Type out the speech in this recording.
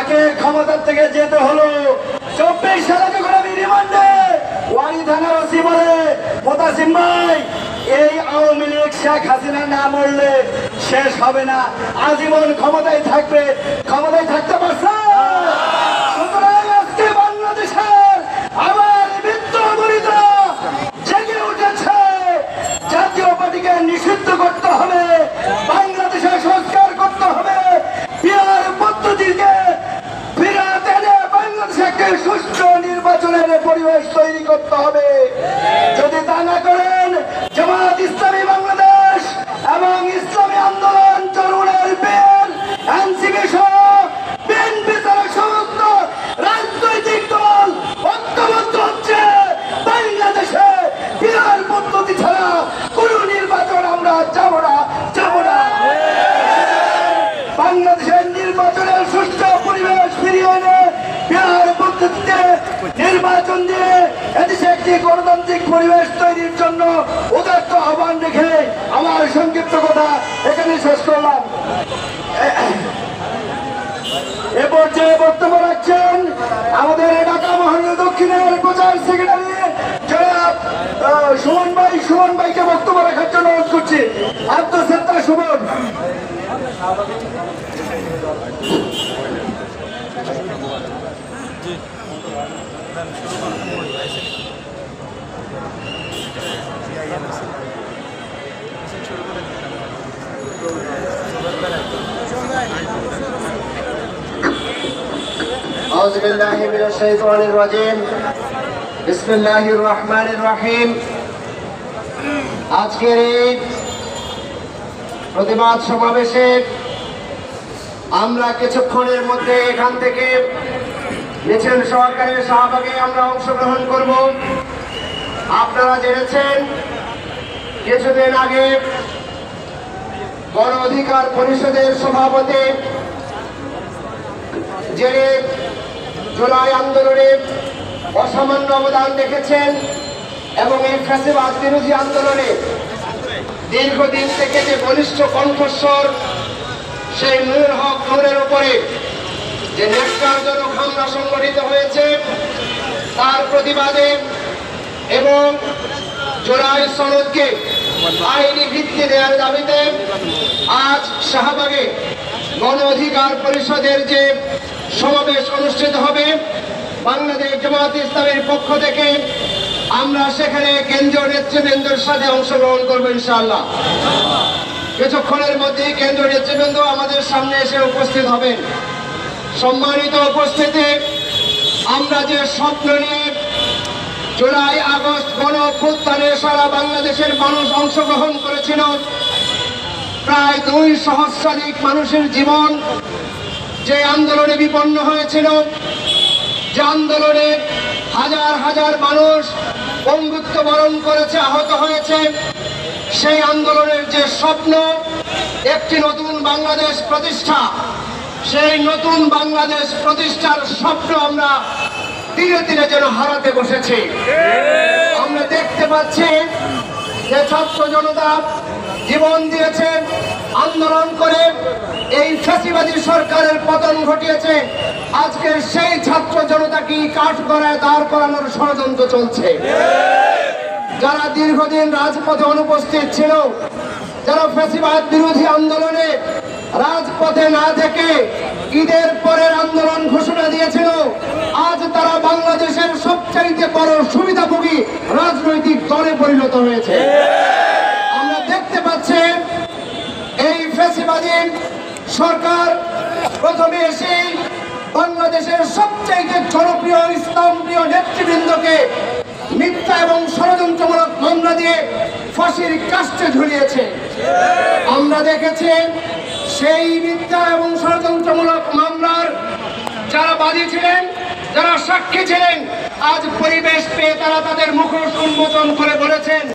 তাকে ক্ষমতা থেকে যেতে হলো। 24 সালে যখন আমি রিমান্ডে ওয়ারি থানার ওসি বলে মোতাসিম ভাই এই আওয়ামী লীগ শেখ হাসিনা না মরলে শেষ হবে না, আজীবন ক্ষমতায় থাকবে, ক্ষমতায় থাকতে পারছে। সুতরাং আজকে বাংলাদেশের আবার বিদ্রোহীরা জেগে উঠেছে। জাতীয় পার্টিকে নিষিদ্ধ করতে হবে, বাংলাদেশের সংস্কার করতে হবে, বিহার পদ্ধতিকে ফিরাতে এনে বাংলাদেশে একটি সুষ্ঠু নির্বাচনের পরিবেশ তৈরি করতে হবে। যদি তা না করেন জামাত ইসলামী বাংলাদেশ এবং ইসলামী আন্দোলন তরুণের বেল এনসিপি সহ বিএনপি ছাড়া সমস্ত রাজনৈতিক দল ঐক্যবদ্ধ হচ্ছে বাংলাদেশে বিহার পদ্ধতি ছাড়া কোন নির্বাচন আমরা যাব না। বাংলাদেশের নির্বাচনের সুষ্ঠু পরিবেশ ফিরিয়ে এনে বিহার পদ্ধতিতে নির্বাচন দিয়ে এদেশে একটি গণতান্ত্রিক পরিবেশ তৈরির জন্য উদাত্ত আহ্বান রেখে আমার সংক্ষিপ্ত কথা এখানে শেষ করলাম। এ পর্যায়ে বক্তব্য রাখছেন আমাদের ঢাকা মহানগর দক্ষিণের প্রচার সেক্রেটারি জনাব সুমন ভাইকে বক্তব্য রাখার জন্য অনুরোধ করছি। আত্মসত্তা সুমন। أعوذ بالله من الشيطان الرجيم بسم الله الرحمن الرحيم। আজকের এই প্রতিবাদ সমাবেশে আমরা কিছুক্ষণের মধ্যে এখান থেকে মিছিল সহকারে শাহবাগে আমরা অংশগ্রহণ করব। আপনারা জেনেছেন কিছুদিন আগে গণ অধিকার পরিষদের সভাপতি যিনি জুলাই আন্দোলনে অসামান্য অবদান রেখেছেন এবং এই ফ্যাসিবাদ বিরোধী আন্দোলনে দীর্ঘদিন থেকে যে বলিষ্ঠ কণ্ঠস্বর সেই নূর হক নূরের উপরে যে ন্যাক্কারজনক হামলা সংগঠিত হয়েছে তার প্রতিবাদে এবং জুলাই সনদকে আইনি ভিত্তি দেওয়ার দাবিতে আজ শাহবাগে গণ অধিকার পরিষদের যে সমাবেশ অনুষ্ঠিত হবে বাংলাদেশ জামাত ইসলামের পক্ষ থেকে আমরা সেখানে কেন্দ্রীয় নেতৃবৃন্দের সাথে অংশগ্রহণ করবো ইনশাআল্লাহ। কিছুক্ষণের মধ্যেই কেন্দ্রীয় নেতৃবৃন্দ আমাদের সামনে এসে উপস্থিত হবেন। সম্মানিত উপস্থিতি, আমরা যে স্বপ্ন নিয়ে জুলাই আগস্ট গণ অভ্যুত্থানে সারা বাংলাদেশের মানুষ অংশগ্রহণ করেছিল, প্রায় 2 সহস্রাধিক মানুষের জীবন যে আন্দোলনে বিপন্ন হয়েছিল, যে আন্দোলনে হাজার হাজার মানুষ পঙ্গুত্ব বরণ করেছে, আহত হয়েছে, সেই আন্দোলনের যে স্বপ্ন একটি নতুন বাংলাদেশ প্রতিষ্ঠা, সেই নতুন বাংলাদেশ প্রতিষ্ঠার স্বপ্ন আমরা ধীরে ধীরে যেন হারাতে বসেছি। আমরা দেখতে পাচ্ছি যে ছাত্র জনতা জীবন দিয়েছে, আন্দোলন করে এই ফ্যাসিবাদী সরকারের পতন ঘটিয়েছে। আজকে সেই ছাত্র জনতা কি কাঠগড়ায় দাঁড় করানোর ষড়যন্ত্র চলছে। যারা দীর্ঘদিন রাজপথে অনুপস্থিত ছিল, যারা ফ্যাসিবাদ বিরোধী আন্দোলনে রাজপথে না থেকে ঈদের পরের আন্দোলন ঘোষণা দিয়েছিল, আজ তারা বাংলাদেশের সবচাইতে বড় সুবিধাভোগী রাজনৈতিক দলে পরিণত হয়েছে। আমরা দেখতে পাচ্ছি এই ফ্যাসিবাদী সরকার প্রথমে এসে বাংলাদেশের সবচাইতে জনপ্রিয় ইসলামপ্রিয় নেতৃবৃন্দকে মিথ্যা এবং ষড়যন্ত্রমূলক মামলা দিয়ে ফাঁসির কাস্টে ঝুলিয়েছে। আমরা দেখেছি সেই মিথ্যা এবং ষড়যন্ত্রমূলক মামলার যারা বাদী ছিলেন, যারা সাক্ষী ছিলেন, আজ পরিবেশ পেয়ে তারা তাদের মুখোশ উন্মোচন করে বলেছেন